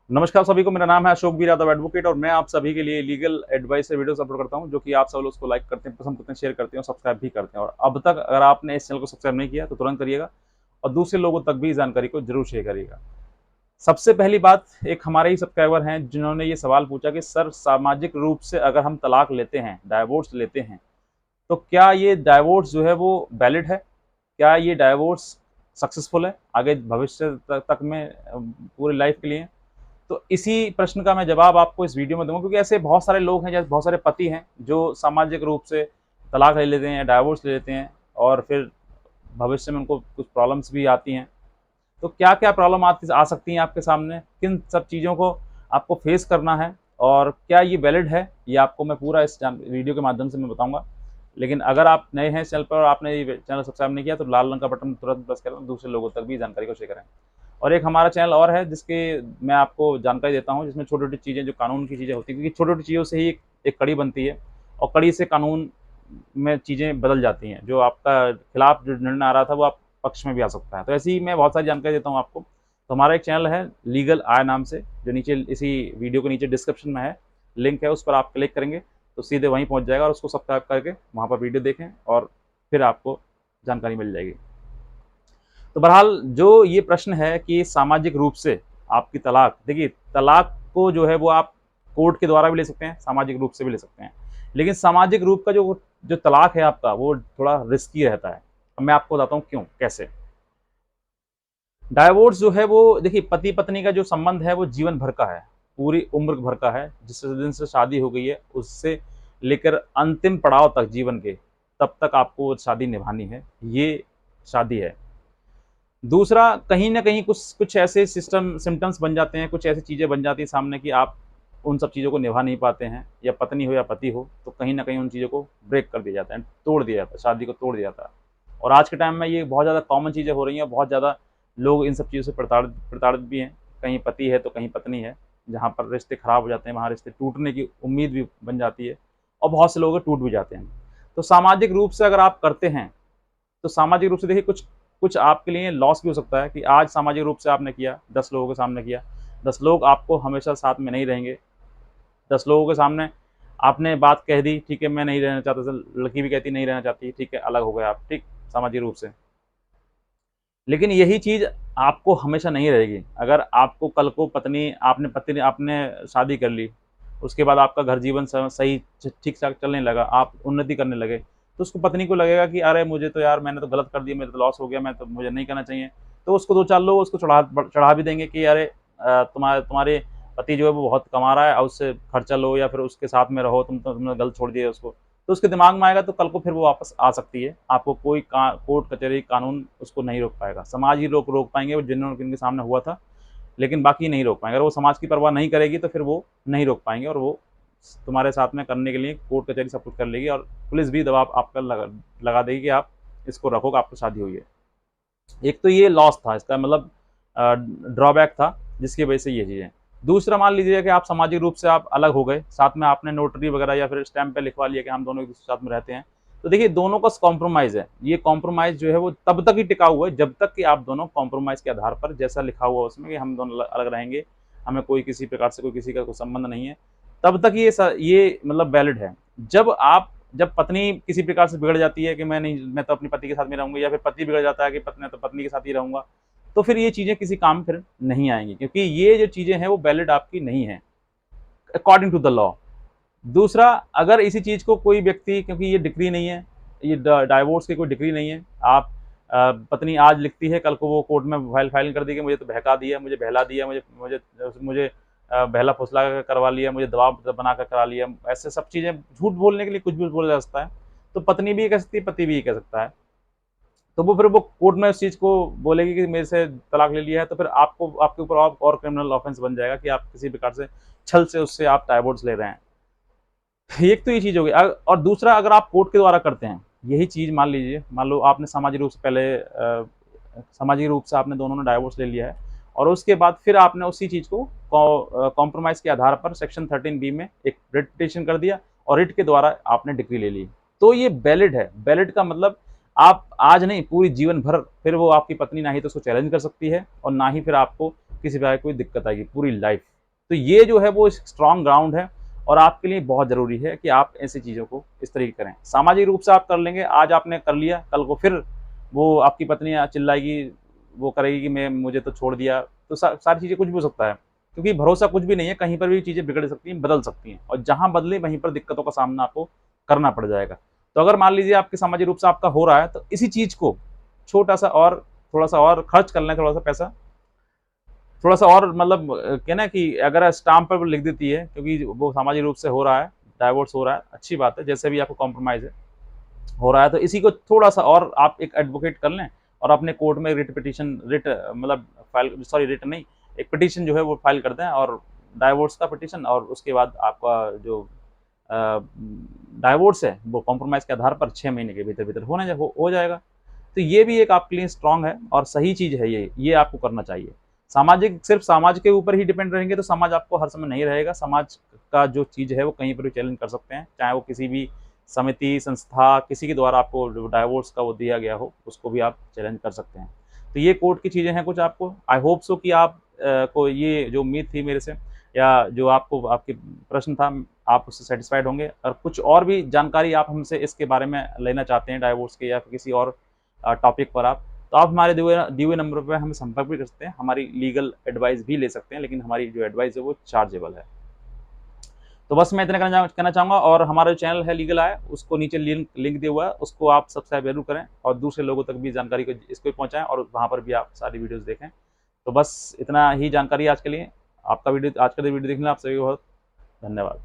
नमस्कार सभी को, मेरा नाम है अशोक बी यादव एडवोकेट और मैं आप सभी के लिए लीगल एडवाइस से वीडियोस अपलोड करता हूं, जो कि आप सब लोग उसको लाइक करते हैं, पसंद करते हैं, शेयर करते हैं और सब्सक्राइब भी करते हैं। और अब तक अगर आपने इस चैनल को सब्सक्राइब नहीं किया तो तुरंत करिएगा और दूसरे लोगों तक भी इस जानकारी को जरूर शेयर करिएगा। सबसे पहली बात, एक हमारे ही सब्सक्राइबर हैं जिन्होंने ये सवाल पूछा कि सर, सामाजिक रूप से अगर हम तलाक लेते हैं, डाइवोर्स लेते हैं, तो क्या ये डाइवोर्स जो है वो वैलिड है? क्या ये डाइवोर्स सक्सेसफुल है आगे भविष्य तक में, पूरी लाइफ के लिए? तो इसी प्रश्न का मैं जवाब आपको इस वीडियो में दूंगा, क्योंकि ऐसे बहुत सारे लोग हैं, जैसे बहुत सारे पति हैं जो सामाजिक रूप से तलाक ले लेते हैं, डाइवोर्स ले लेते हैं और फिर भविष्य में उनको कुछ प्रॉब्लम्स भी आती हैं। तो क्या क्या प्रॉब्लम आती आ सकती हैं आपके सामने, किन सब चीज़ों को आपको फेस करना है और क्या ये वैलिड है, ये आपको मैं पूरा इस वीडियो के माध्यम से मैं बताऊंगा। लेकिन अगर आप नए हैं इस चैनल पर और आपने ये चैनल सब्सक्राइब नहीं किया तो लाल रंग का बटन तुरंत प्रेस करें, दूसरे लोगों तक भी जानकारी को शेयर करें। और एक हमारा चैनल और है जिसके मैं आपको जानकारी देता हूँ, जिसमें छोटी-छोटी चीज़ें, जो कानून की चीज़ें होती हैं, क्योंकि छोटी-छोटी चीज़ों से ही एक कड़ी बनती है और कड़ी से कानून में चीज़ें बदल जाती हैं। जो आपका खिलाफ जो निर्णय आ रहा था वो आप पक्ष में भी आ सकता है। तो ऐसे ही मैं बहुत सारी जानकारी देता हूँ आपको। तो हमारा एक चैनल है लीगल आय नाम से, जो नीचे इसी वीडियो के नीचे डिस्क्रिप्शन में है, लिंक है, उस पर आप क्लिक करेंगे तो सीधे वहीं पहुँच जाएगा और उसको सब्सक्राइब करके वहाँ पर वीडियो देखें और फिर आपको जानकारी मिल जाएगी। तो बहरहाल जो ये प्रश्न है कि सामाजिक रूप से आपकी तलाक, देखिए तलाक को जो है वो आप कोर्ट के द्वारा भी ले सकते हैं, सामाजिक रूप से भी ले सकते हैं। लेकिन सामाजिक रूप का जो जो तलाक है आपका, वो थोड़ा रिस्की रहता है। अब मैं आपको बताता हूँ क्यों, कैसे। डाइवोर्स जो है वो, देखिए पति पत्नी का जो संबंध है वो जीवन भर का है, पूरी उम्र भर का है। जिस दिन से शादी हो गई है उससे लेकर अंतिम पड़ाव तक जीवन के, तब तक आपको वो शादी निभानी है, ये शादी है। दूसरा, कहीं न कहीं कुछ कुछ ऐसे सिम्पटम्स बन जाते हैं, कुछ ऐसी चीज़ें बन जाती हैं सामने कि आप उन सब चीज़ों को निभा नहीं पाते हैं, या पत्नी हो या पति हो, तो कहीं न कहीं उन चीज़ों को ब्रेक कर दिया जाता है, तोड़ दिया जाता है, शादी को तोड़ दिया जाता है। और आज के टाइम में ये बहुत ज़्यादा कॉमन चीज़ें हो रही हैं, बहुत ज़्यादा लोग इन सब चीज़ों से प्रताड़ित प्रताड़ित भी हैं। कहीं पति है तो कहीं पत्नी है, जहाँ पर रिश्ते खराब हो जाते हैं, वहाँ रिश्ते टूटने की उम्मीद भी बन जाती है और बहुत से लोग टूट भी जाते हैं। तो सामाजिक रूप से अगर आप करते हैं, तो सामाजिक रूप से देखिए कुछ कुछ आपके लिए लॉस भी हो सकता है कि आज सामाजिक रूप से आपने किया, 10 लोगों के सामने किया, 10 लोग आपको हमेशा साथ में नहीं रहेंगे। 10 लोगों के सामने आपने बात कह दी, ठीक है, मैं नहीं रहना चाहता, लड़की भी कहती नहीं रहना चाहती, ठीक है, अलग हो गए आप, ठीक, सामाजिक रूप से। लेकिन यही चीज़ आपको हमेशा नहीं रहेगी। अगर आपको कल को पत्नी आपने शादी कर ली, उसके बाद आपका घर जीवन सही ठीक-ठाक चलने लगा, आप उन्नति करने लगे, तो उसको पत्नी को लगेगा कि अरे! मुझे तो यार, मैंने तो गलत कर दिया, मेरा तो लॉस हो गया, मुझे नहीं करना चाहिए। तो उसको 2-4 लोग उसको चढ़ा भी देंगे कि अरे! तुम्हारे पति जो है वो बहुत कमा रहा है और उससे खर्चा लो या फिर उसके साथ में रहो, तुमने गलत छोड़ दिया उसको। तो उसके दिमाग में आएगा तो कल को फिर वो वापस आ सकती है। आपको कोई कोर्ट कचहरी कानून उसको नहीं रोक पाएगा। समाज ही लोग रोक पाएँगे, वो जिनके सामने हुआ था, लेकिन बाकी नहीं रोक पाएँगे। अगर वो समाज की परवाह नहीं करेगी तो फिर वो नहीं रोक पाएँगे और वो तुम्हारे साथ में करने के लिए कोर्ट कचहरी सब कुछ कर लेगी और पुलिस भी दबाव आप पर लगा देगी कि आप इसको रखो, कि आपकी शादी हुई है। एक तो ये लॉस था, इसका मतलब ड्रॉबैक था, जिसकी वजह से ये चीज़ें। दूसरा, मान लीजिए कि आप सामाजिक रूप से आप अलग हो गए, साथ में आपने नोटरी वगैरह या फिर स्टैम्प पे लिखवा लिया कि हम दोनों एक-दूसरे के साथ में रहते हैं। तो देखिए दोनों का कॉम्प्रोमाइज़ है। ये कॉम्प्रोमाइज़ जो है वो तब तक ही टिका हुआ है जब तक कि आप दोनों कॉम्प्रोमाइज़ के आधार पर, जैसा लिखा हुआ है उसमें कि हम दोनों अलग रहेंगे, हमें कोई किसी प्रकार से कोई किसी का कोई संबंध नहीं है, तब तक ये मतलब वैलिड है। जब पत्नी किसी प्रकार से बिगड़ जाती है कि मैं तो अपने पति के साथ में रहूँगी, या फिर पति बिगड़ जाता है कि मैं तो पत्नी के साथ ही रहूँगा, तो फिर ये चीज़ें किसी काम फिर नहीं आएँगी, क्योंकि ये जो चीज़ें हैं वो वैलिड आपकी नहीं है, अकॉर्डिंग टू द लॉ। दूसरा, अगर इसी चीज़ को कोई व्यक्ति, क्योंकि ये डिक्री नहीं है, ये डाइवोर्स की कोई डिक्री नहीं है, आप पत्नी आज लिखती है, कल को वो कोर्ट में फाइल कर देगी, मुझे तो बहका दिया, मुझे बहला दिया, मुझे मुझे मुझे बहला फुसला कर करवा लिया, मुझे दबाव बना कर करा लिया, ऐसे सब चीज़ें, झूठ बोलने के लिए कुछ भी बोला जा सकता है। तो पत्नी भी ये कह सकती है, पति भी ये कह सकता है। तो वो कोर्ट में उस चीज़ को बोलेगी कि मेरे से तलाक ले लिया है, तो फिर आपके ऊपर और क्रिमिनल ऑफेंस बन जाएगा कि आप किसी प्रकार से छल से उससे आप डाइवोर्स ले रहे हैं। एक तो ये चीज़ हो गई। और दूसरा, अगर आप कोर्ट के द्वारा करते हैं, यही चीज़ मान लो आपने सामाजिक रूप से पहले सामाजिक रूप से आपने दोनों ने डाइवोर्स ले लिया है और उसके बाद फिर आपने उसी चीज़ को कॉम्प्रोमाइज़ के आधार पर सेक्शन 13 बी में एक रिट पिटीशन कर दिया और रिट के द्वारा आपने डिक्री ले ली। तो ये वैलिड है। वैलिड का मतलब आप आज नहीं, पूरी जीवन भर फिर वो आपकी पत्नी ना ही तो उसको चैलेंज कर सकती है और ना ही फिर आपको किसी प्रकार की कोई दिक्कत आएगी पूरी लाइफ़। तो ये जो है वो स्ट्रॉन्ग ग्राउंड है और आपके लिए बहुत ज़रूरी है कि आप ऐसी चीज़ों को इस तरीके करें। सामाजिक रूप से आप कर लेंगे, आज आपने कर लिया, कल को फिर वो आपकी पत्नी चिल्लाएगी, वो करेगी कि मैं मुझे तो छोड़ दिया, तो सारी चीज़ें कुछ भी हो सकता है। क्योंकि भरोसा कुछ भी नहीं है, कहीं पर भी चीज़ें बिगड़ सकती हैं, बदल सकती हैं और जहाँ बदले वहीं पर दिक्कतों का सामना आपको करना पड़ जाएगा। तो अगर मान लीजिए आपके सामाजिक रूप से आपका हो रहा है, तो इसी चीज़ को छोटा-सा और थोड़ा-सा और खर्च कर लें, थोड़ा-सा पैसा, थोड़ा-सा और मतलब क्या ना कि अगर स्टाम्प पर लिख देती है क्योंकि वो सामाजिक रूप से हो रहा है, डाइवोर्स हो रहा है, अच्छी बात है, जैसे भी आपको कॉम्प्रोमाइज़ है, हो रहा है, तो इसी को थोड़ा-सा और आप एक एडवोकेट कर लें और अपने कोर्ट में रिट मतलब फाइल सॉरी रिट नहीं, एक पिटीशन जो है वो फाइल कर दें और डाइवोर्स का पिटीशन और उसके बाद आपका जो अ, डाइवोर्स है, वो कॉम्प्रोमाइज़ के आधार पर 6 महीने के भीतर-भीतर हो जाएगा। तो ये भी एक आपके लिए स्ट्रॉन्ग है और सही चीज़ है ये आपको करना चाहिए। सिर्फ़ समाज के ऊपर ही डिपेंड रहेंगे तो समाज आपको हर समय नहीं रहेगा, समाज का जो चीज़ है वो कहीं पर भी चैलेंज कर सकते हैं, चाहे वो किसी भी समिति, संस्था, किसी के द्वारा आपको जो डाइवोर्स का वो दिया गया हो, उसको भी आप चैलेंज कर सकते हैं। तो ये कोर्ट की चीज़ें हैं कुछ आपको, आई होप सो कि आप को ये जो उम्मीद थी मेरे से या जो आपको आपके प्रश्न था, आप उससे सैटिस्फाइड होंगे और कुछ और भी जानकारी आप हमसे इसके बारे में लेना चाहते हैं डाइवोर्स के या फिर किसी और टॉपिक पर आप, तो आप हमारे दिए हुए नंबर पे हमें संपर्क भी कर सकते हैं, हमारी लीगल एडवाइस भी ले सकते हैं, लेकिन हमारी जो एडवाइस है वो चार्जेबल है। तो बस मैं इतना कहना चाहूँगा और हमारा जो चैनल है लीगल आय, उसको नीचे लिंक लिंक दिया हुआ है, उसको आप सब्सक्राइब ज़रूर करें और दूसरे लोगों तक भी जानकारी को इसको भी पहुँचाएँ और वहाँ पर भी आप सारी वीडियोज़ देखें। तो बस इतना ही जानकारी आज के लिए। आपका वीडियो आज का वीडियो देखने के लिए आप सभी को बहुत धन्यवाद।